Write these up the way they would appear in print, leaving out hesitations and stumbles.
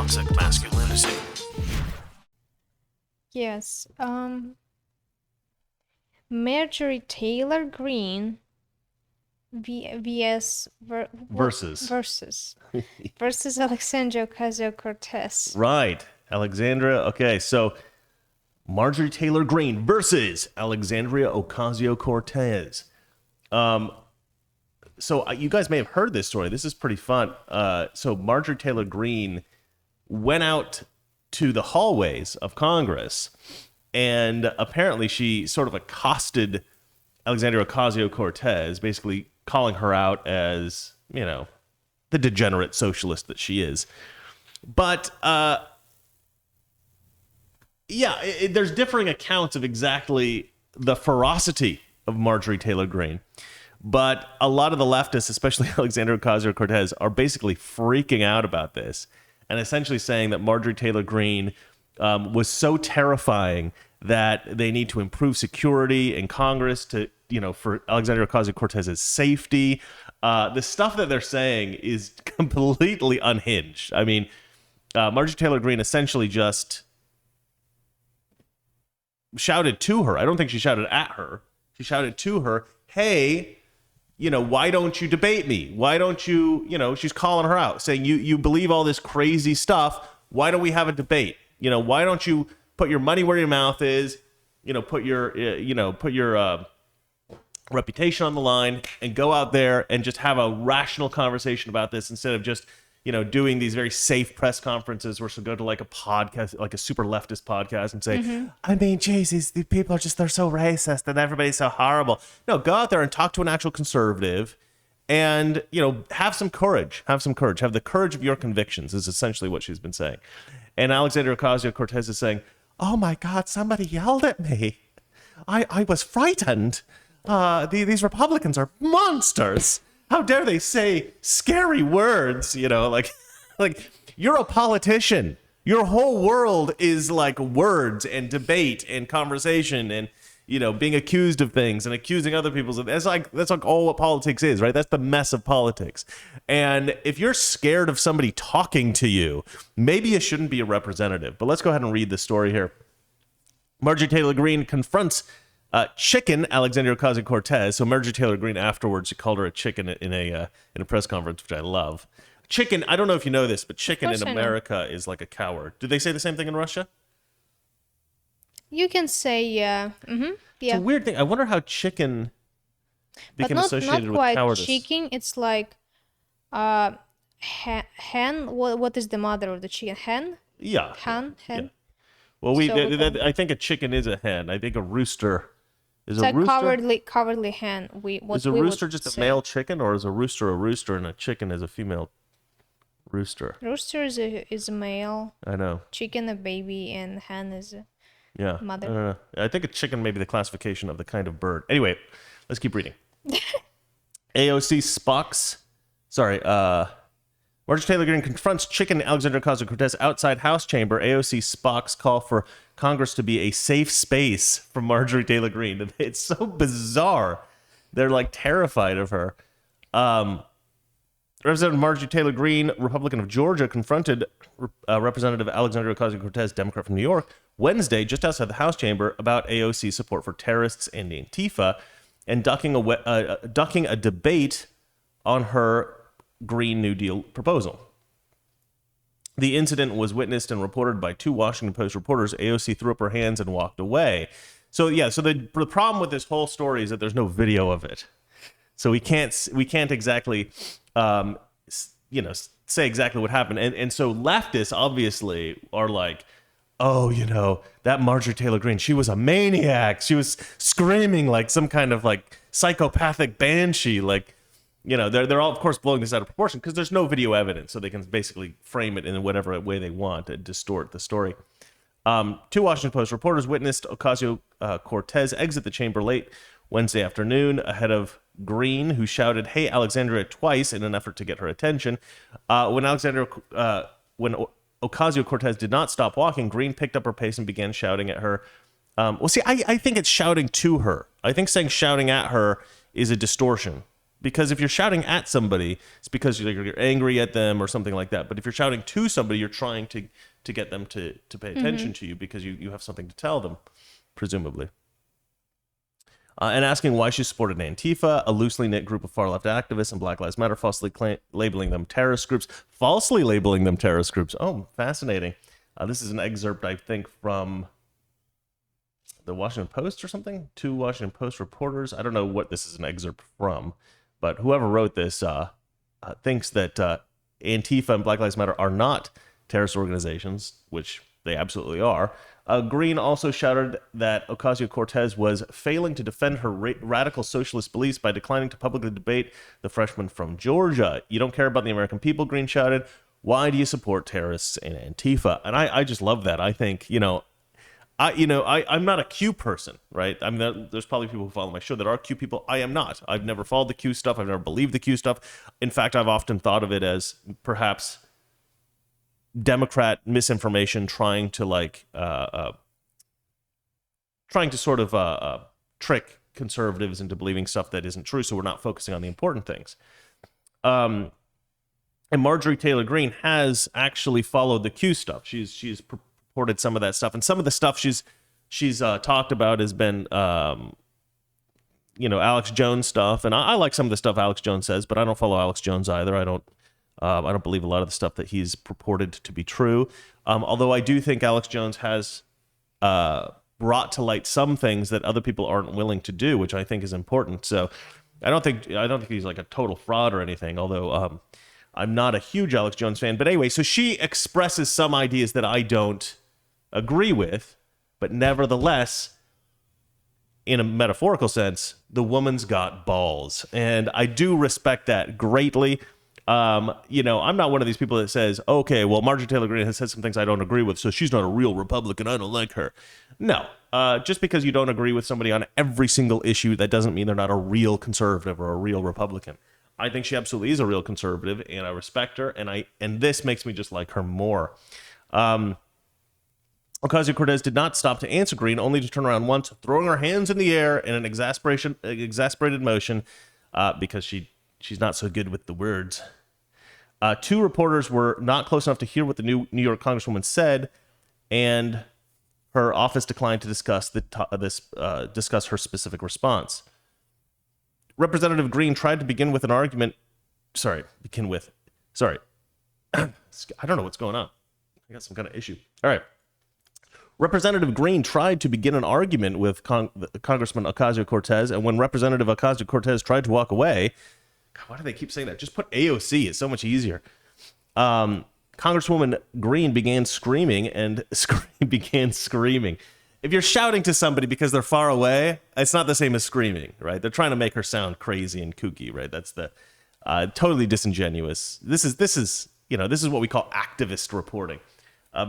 toxic masculinity. Yes. Marjorie Taylor Greene Versus Alexandria Ocasio-Cortez. Right. Alexandria. Okay, so Marjorie Taylor Greene versus Alexandria Ocasio-Cortez. So you guys may have heard this story. This is pretty fun. So Marjorie Taylor Greene went out to the hallways of Congress, and apparently she sort of accosted Alexandria Ocasio-Cortez, basically calling her out as, you know, the degenerate socialist that she is. But there's differing accounts of exactly the ferocity of Marjorie Taylor Greene. But a lot of the leftists, especially Alexandria Ocasio-Cortez, are basically freaking out about this and essentially saying that Marjorie Taylor Greene was so terrifying that they need to improve security in Congress to, you know, for Alexandria Ocasio-Cortez's safety. The stuff that they're saying is completely unhinged. I mean, Marjorie Taylor Greene essentially just shouted to her. I don't think she shouted at her. She shouted to her, hey, you know, why don't you debate me? Why don't you, you know, she's calling her out, saying you believe all this crazy stuff. Why don't we have a debate? You know, why don't you put your money where your mouth is? You know, put your reputation on the line and go out there and just have a rational conversation about this instead of just, you know, doing these very safe press conferences where she'll go to like a podcast, like a super leftist podcast and say, I mean, Jesus, these people are just, they're so racist and everybody's so horrible. No, go out there and talk to an actual conservative and, you know, have some courage. Have some courage. Have the courage of your convictions is essentially what she's been saying. And Alexandria Ocasio-Cortez is saying, oh my God, somebody yelled at me. I was frightened. These Republicans are monsters. How dare they say scary words, you know, like you're a politician. Your whole world is like words and debate and conversation and, you know, being accused of things and accusing other people. That's like all what politics is, right? That's the mess of politics. And if you're scared of somebody talking to you, maybe you shouldn't be a representative. But let's go ahead and read the story here. Marjorie Taylor Greene confronts chicken Alexandria Ocasio-Cortez. So Marjorie Taylor Greene afterwards, she called her a chicken in a press conference, which I love. Chicken, I don't know if you know this, but chicken in America is like a coward. Do they say the same thing in Russia? You can say, yeah. Mm-hmm. Yeah. It's a weird thing. I wonder how chicken became associated with cowardice. Not quite chicken. It's like hen. What is the mother of the chicken? Hen? Yeah. Hen? Yeah. Well, I think a chicken is a hen. I think a rooster is it's a rooster. Cowardly hen. Is a rooster just a male chicken, or is a rooster and a chicken is a female rooster? Rooster is a male. I know. Chicken a baby, and hen is a mother. I don't know. I think a chicken may be the classification of the kind of bird. Anyway, let's keep reading. AOC Spock's. Marjorie Taylor Greene confronts chicken Alexandria Ocasio-Cortez outside House chamber. AOC Spock's call for Congress to be a safe space for Marjorie Taylor Greene. It's so bizarre. They're like terrified of her. Representative Marjorie Taylor Greene, Republican of Georgia, confronted Representative Alexandria Ocasio-Cortez, Democrat from New York, Wednesday just outside the House chamber about AOC's support for terrorists and Antifa and ducking a debate on her Green New Deal proposal. The incident was witnessed and reported by two Washington Post reporters. AOC threw up her hands and walked away. So the problem with this whole story is that there's no video of it. So we can't exactly say exactly what happened. And so leftists obviously are like, oh, you know, that Marjorie Taylor Greene, she was a maniac. She was screaming like some kind of like psychopathic banshee, like, you know, they're all, of course, blowing this out of proportion because there's no video evidence, so they can basically frame it in whatever way they want and distort the story. Two Washington Post reporters witnessed Ocasio-Cortez exit the chamber late Wednesday afternoon ahead of Greene, who shouted, "Hey, Alexandria," twice in an effort to get her attention. When Ocasio-Cortez did not stop walking, Greene picked up her pace and began shouting at her. I think it's shouting to her. I think saying shouting at her is a distortion. Because if you're shouting at somebody, it's because you're angry at them or something like that. But if you're shouting to somebody, you're trying to get them to pay attention to you because you have something to tell them, presumably. And asking why she supported Antifa, a loosely knit group of far-left activists, and Black Lives Matter, falsely labeling them terrorist groups. Falsely labeling them terrorist groups. Oh, fascinating. This is an excerpt, I think, from the Washington Post or something? 2 Washington Post reporters. I don't know what this is an excerpt from, but whoever wrote this thinks that Antifa and Black Lives Matter are not terrorist organizations, which they absolutely are. Greene also shouted that Ocasio-Cortez was failing to defend her radical socialist beliefs by declining to publicly debate the freshman from Georgia. You don't care about the American people, Greene shouted. Why do you support terrorists and Antifa? And I just love that. I think, I'm not a Q person, right? I mean, there's probably people who follow my show that are Q people. I am not. I've never followed the Q stuff. I've never believed the Q stuff. In fact, I've often thought of it as perhaps Democrat misinformation trying to sort of trick conservatives into believing stuff that isn't true, so we're not focusing on the important things. And Marjorie Taylor Greene has actually followed the Q stuff. She's reported some of that stuff, and some of the stuff she's talked about has been Alex Jones stuff, and I like some of the stuff Alex Jones says, but I don't follow Alex Jones either. I don't believe a lot of the stuff that he's purported to be true. Although I do think Alex Jones has brought to light some things that other people aren't willing to do, which I think is important. So I don't think he's like a total fraud or anything. Although I'm not a huge Alex Jones fan. But anyway, so she expresses some ideas that I don't agree with, but nevertheless, in a metaphorical sense, the woman's got balls, and I do respect that greatly. I'm not one of these people that says, okay, well, Marjorie Taylor Greene has said some things I don't agree with, so she's not a real Republican. I don't like her. No, just because you don't agree with somebody on every single issue, that doesn't mean they're not a real conservative or a real Republican. I think she absolutely is a real conservative, and I respect her, and this makes me just like her more. Ocasio-Cortez did not stop to answer Greene, only to turn around once, throwing her hands in the air in an exasperated motion, because she's not so good with the words. 2 reporters were not close enough to hear what the New York Congresswoman said, and her office declined to discuss her specific response. Representative Greene tried to begin with an argument. Sorry. I don't know what's going on. I got some kind of issue. All right. Representative Greene tried to begin an argument with Congressman Ocasio-Cortez, and when Representative Ocasio-Cortez tried to walk away, God, why do they keep saying that? Just put AOC. It's so much easier. Congresswoman Greene began screaming. If you're shouting to somebody because they're far away, it's not the same as screaming, right? They're trying to make her sound crazy and kooky, right? That's the totally disingenuous. This is what we call activist reporting.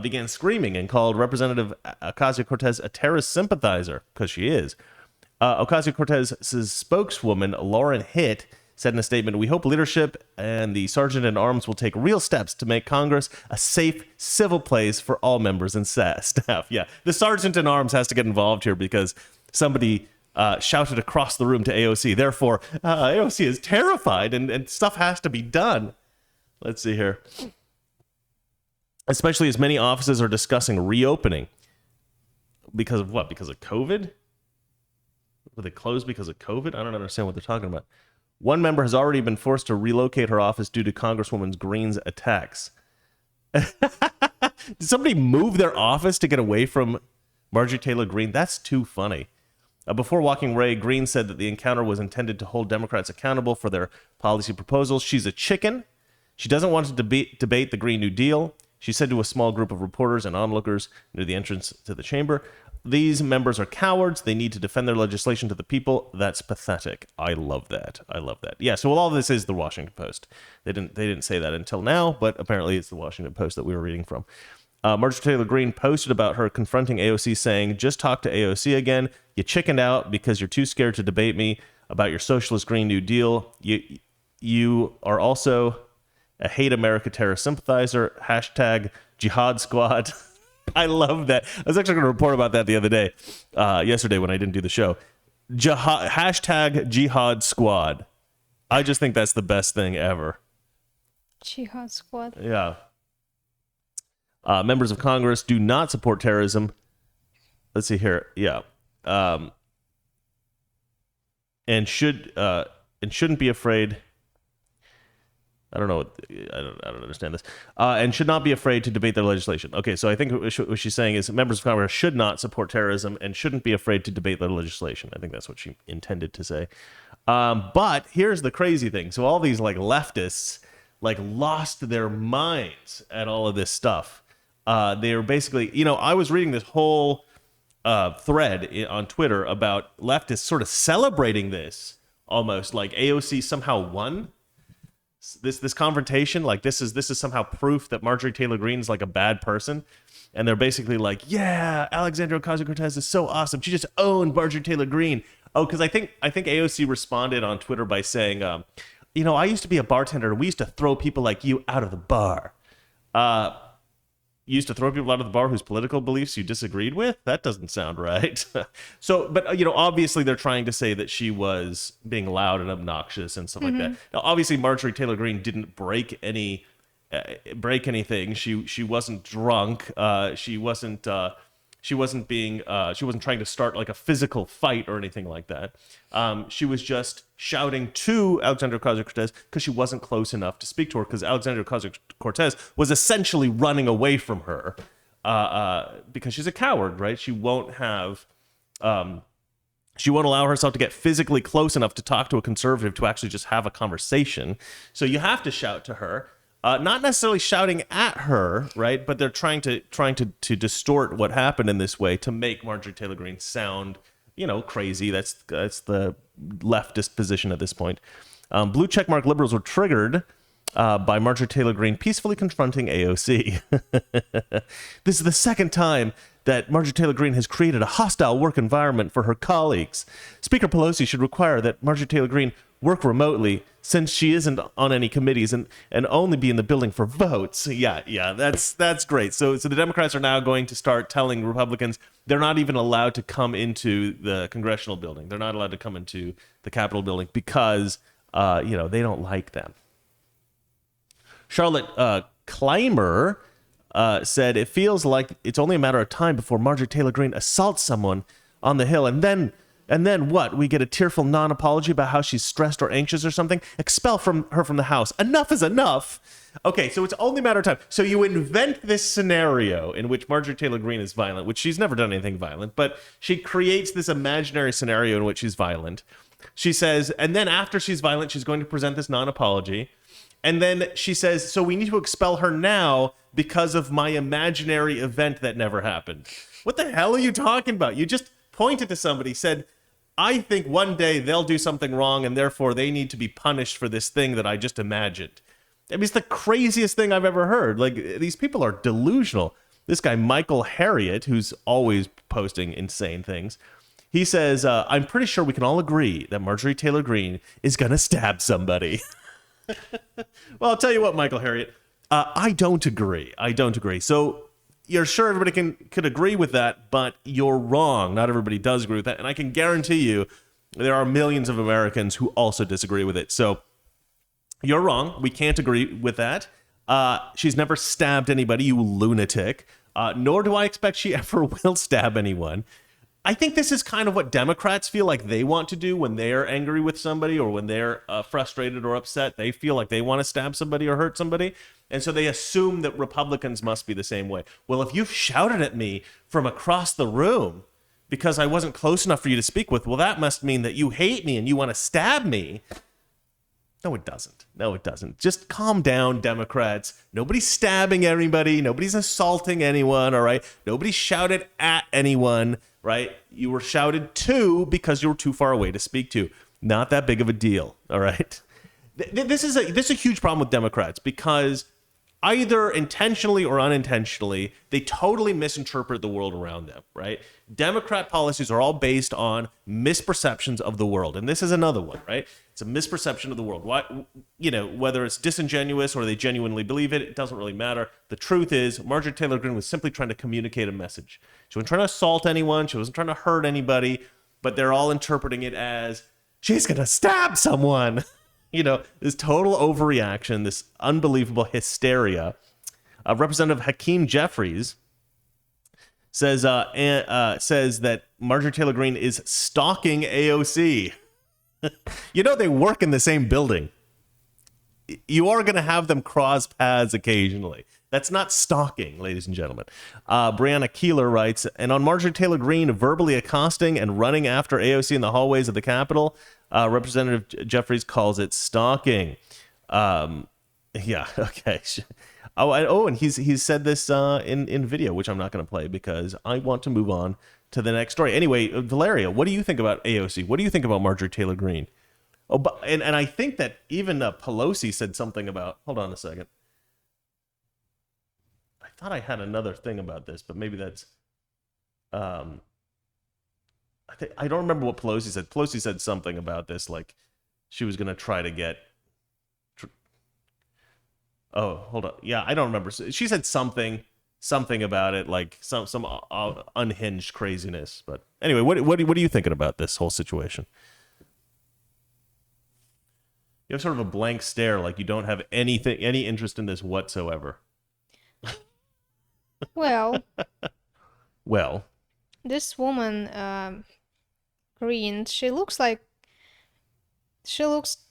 Began screaming and called Representative Ocasio-Cortez a terrorist sympathizer, because she is. Ocasio-Cortez's spokeswoman, Lauren Hitt, said in a statement, "We hope leadership and the sergeant at arms will take real steps to make Congress a safe, civil place for all members and staff." Yeah, the sergeant at arms has to get involved here because somebody shouted across the room to AOC. Therefore, AOC is terrified and stuff has to be done. Let's see here. Especially as many offices are discussing reopening. Because of what? Because of COVID? Were they closed because of COVID? I don't understand what they're talking about. One member has already been forced to relocate her office due to Congresswoman Greene's attacks. Did somebody move their office to get away from Marjorie Taylor Greene? That's too funny. Before walking away, Greene said that the encounter was intended to hold Democrats accountable for their policy proposals. She's a chicken. She doesn't want to debate the Green New Deal. She said to a small group of reporters and onlookers near the entrance to the chamber, "These members are cowards. They need to defend their legislation to the people. That's pathetic." I love that. Yeah, so all of this is the Washington Post. They didn't say that until now, but apparently it's the Washington Post that we were reading from. Marjorie Taylor Greene posted about her confronting AOC, saying, "Just talk to AOC again. You chickened out because you're too scared to debate me about your socialist Green New Deal. You are also a hate America terrorist sympathizer. Hashtag Jihad Squad." I love that. I was actually going to report about that the other day, yesterday when I didn't do the show. Hashtag Jihad Squad. I just think that's the best thing ever. Jihad squad. Yeah. Members of Congress do not support terrorism. Let's see here. Yeah. And shouldn't be afraid. I don't know. I don't understand this. And should not be afraid to debate their legislation. Okay, so I think what she's saying is members of Congress should not support terrorism and shouldn't be afraid to debate their legislation. I think that's what she intended to say. But here's the crazy thing. So all these like leftists like lost their minds at all of this stuff. They are basically, I was reading this whole thread on Twitter about leftists sort of celebrating this, almost like AOC somehow won this confrontation. Like this is somehow proof that Marjorie Taylor Greene is like a bad person, and they're basically like, yeah, Alexandria Ocasio-Cortez is so awesome. She just owned Marjorie Taylor Greene. Oh, because I think AOC responded on Twitter by saying, I used to be a bartender and we used to throw people like you out of the bar. You used to throw people out of the bar whose political beliefs you disagreed with? That doesn't sound right. So, but, obviously they're trying to say that she was being loud and obnoxious and stuff like that. Now, obviously, Marjorie Taylor Greene didn't break anything. She wasn't drunk. She wasn't trying to start like a physical fight or anything like that. She was just shouting to Alexandria Ocasio-Cortez because she wasn't close enough to speak to her, because Alexandria Ocasio-Cortez was essentially running away from her because she's a coward, right? She won't allow herself to get physically close enough to talk to a conservative to actually just have a conversation. So you have to shout to her. Not necessarily shouting at her, right? But they're trying to distort what happened in this way to make Marjorie Taylor Greene sound, crazy. That's the leftist position at this point. Blue checkmark liberals were triggered by Marjorie Taylor Greene peacefully confronting AOC. This is the second time that Marjorie Taylor Greene has created a hostile work environment for her colleagues. Speaker Pelosi should require that Marjorie Taylor Greene work remotely, since she isn't on any committees, and only be in the building for votes. Yeah, that's great. So the Democrats are now going to start telling Republicans they're not even allowed to come into the congressional building. They're not allowed to come into the Capitol building because they don't like them. Charlotte Clymer said it feels like it's only a matter of time before Marjorie Taylor Greene assaults someone on the Hill, and then what? We get a tearful non-apology about how she's stressed or anxious or something? Expel her from the house. Enough is enough. Okay, so it's only a matter of time. So you invent this scenario in which Marjorie Taylor Greene is violent, which she's never done anything violent, but she creates this imaginary scenario in which she's violent. She says, and then after she's violent, she's going to present this non-apology. And then she says, so we need to expel her now because of my imaginary event that never happened. What the hell are you talking about? You just pointed to somebody, said, I think one day they'll do something wrong and therefore they need to be punished for this thing that I just imagined. I mean, it's the craziest thing I've ever heard. Like, these people are delusional. This guy, Michael Harriot, who's always posting insane things, he says, I'm pretty sure we can all agree that Marjorie Taylor Greene is going to stab somebody. Well, I'll tell you what, Michael Harriot, I don't agree. So you're sure everybody could agree with that, but you're wrong. Not everybody does agree with that. And I can guarantee you there are millions of Americans who also disagree with it. So you're wrong. We can't agree with that. She's never stabbed anybody, you lunatic. Nor do I expect she ever will stab anyone. I think this is kind of what Democrats feel like they want to do when they're angry with somebody or when they're frustrated or upset. They feel like they want to stab somebody or hurt somebody. And so they assume that Republicans must be the same way. Well, if you've shouted at me from across the room because I wasn't close enough for you to speak with, well, that must mean that you hate me and you want to stab me. No, it doesn't. Just calm down, Democrats. Nobody's stabbing anybody. Nobody's assaulting anyone, all right? Nobody shouted at anyone, right? You were shouted to because you were too far away to speak to. Not that big of a deal, all right? This is a huge problem with Democrats because either intentionally or unintentionally, they totally misinterpret the world around them, right? Democrat policies are all based on misperceptions of the world. And this is another one, right? It's a misperception of the world. Why, whether it's disingenuous or they genuinely believe it, it doesn't really matter. The truth is, Marjorie Taylor Greene was simply trying to communicate a message. She wasn't trying to assault anyone. She wasn't trying to hurt anybody, but they're all interpreting it as, she's going to stab someone. this total overreaction, this unbelievable hysteria. Representative Hakeem Jeffries says that Marjorie Taylor Greene is stalking AOC. They work in the same building. You are going to have them cross paths occasionally. That's not stalking, ladies and gentlemen. Brianna Keeler writes, and on Marjorie Taylor Greene verbally accosting and running after AOC in the hallways of the Capitol, Representative Jeffries calls it stalking. Yeah, okay. And he's said this in video, which I'm not going to play because I want to move on to the next story. Anyway, Valeria, what do you think about AOC? What do you think about Marjorie Taylor Greene? Oh, but, and I think that even Pelosi said something about... Hold on a second. I thought I had another thing about this, but maybe that's... I don't remember what Pelosi said. Pelosi said something about this, like she was going to try to get... Oh, hold on. Yeah, I don't remember. She said something about it, like some unhinged craziness. But anyway, what are you thinking about this whole situation? You have sort of a blank stare, like you don't have any interest in this whatsoever. Well, this woman, Green, she looks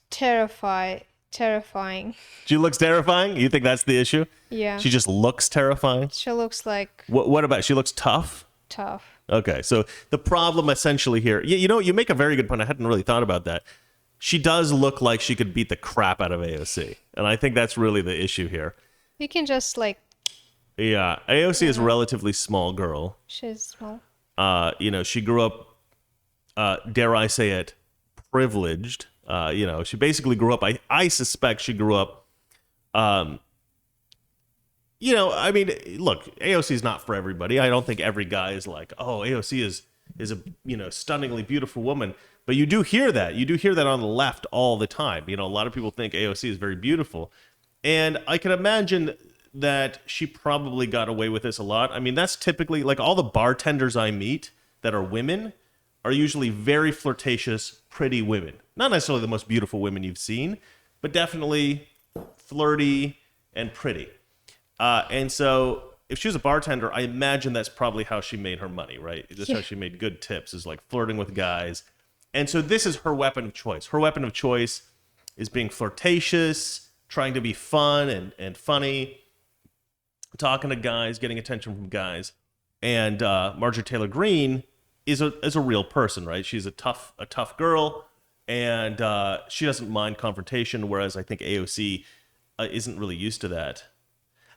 terrifying. She looks terrifying? You think that's the issue? Yeah. She just looks terrifying? She looks like... What about, she looks tough? Tough. Okay, so the problem essentially here... you make a very good point. I hadn't really thought about that. She does look like she could beat the crap out of AOC. And I think that's really the issue here. You can just Yeah, AOC is a relatively small girl. She's small. She grew up, dare I say it, privileged. She basically grew up, I suspect she grew up, look, AOC is not for everybody. I don't think every guy is like, oh, AOC is a, stunningly beautiful woman. But you do hear that. You do hear that on the left all the time. A lot of people think AOC is very beautiful. And I can imagine that she probably got away with this a lot. I mean, that's typically, like, all the bartenders I meet that are women are usually very flirtatious, pretty women. Not necessarily the most beautiful women you've seen, but definitely flirty and pretty. And so if she was a bartender, I imagine that's probably how she made her money, right? That's how she made good tips, is like flirting with guys. And so this is her weapon of choice. Her weapon of choice is being flirtatious, trying to be fun and funny, talking to guys, getting attention from guys. And Marjorie Taylor Greene is a real person, right? She's a tough girl, and she doesn't mind confrontation, whereas I think AOC isn't really used to that.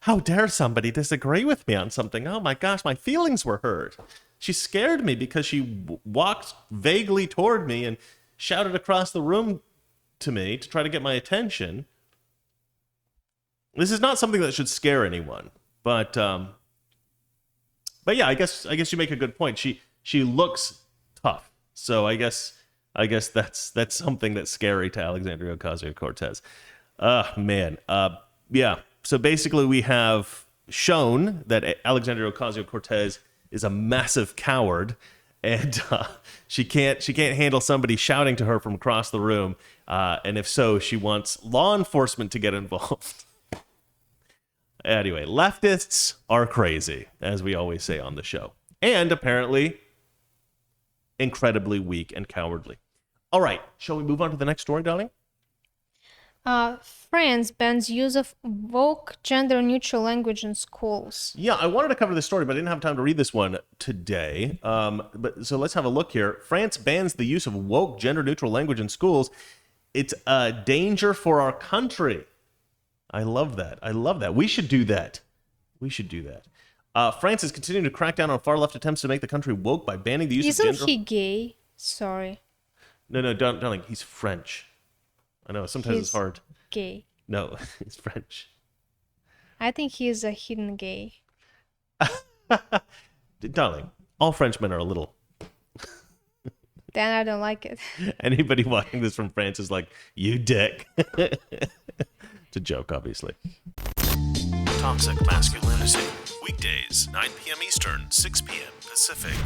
How dare somebody disagree with me on something? Oh my gosh, my feelings were hurt. She scared me because she walked vaguely toward me and shouted across the room to me to try to get my attention. This is not something that should scare anyone, but yeah, I guess you make a good point. She looks tough, so I guess that's something that's scary to Alexandria Ocasio-Cortez. Man, yeah. So basically, we have shown that Alexandria Ocasio-Cortez is a massive coward, and she can't handle somebody shouting to her from across the room. And if so, she wants law enforcement to get involved. Anyway, leftists are crazy, as we always say on the show, and apparently incredibly weak and cowardly. All right, shall we move on to the next story, darling? France bans use of woke gender-neutral language in schools. Yeah, I wanted to cover this story, but I didn't have time to read this one today. So let's have a look here. France bans the use of woke gender-neutral language in schools. It's a danger for our country. I love that. We should do that. France is continuing to crack down on far-left attempts to make the country woke by banning the use of gender... Isn't he gay? Sorry. No, darling, he's French. I know, sometimes it's hard. Gay. No, he's French. I think he is a hidden gay. Darling, all Frenchmen are a little... Then I don't like it. Anybody watching this from France is like, you dick. It's a joke, obviously. Toxic Masculinity. Weekdays, 9 p.m. Eastern, 6 p.m. Pacific.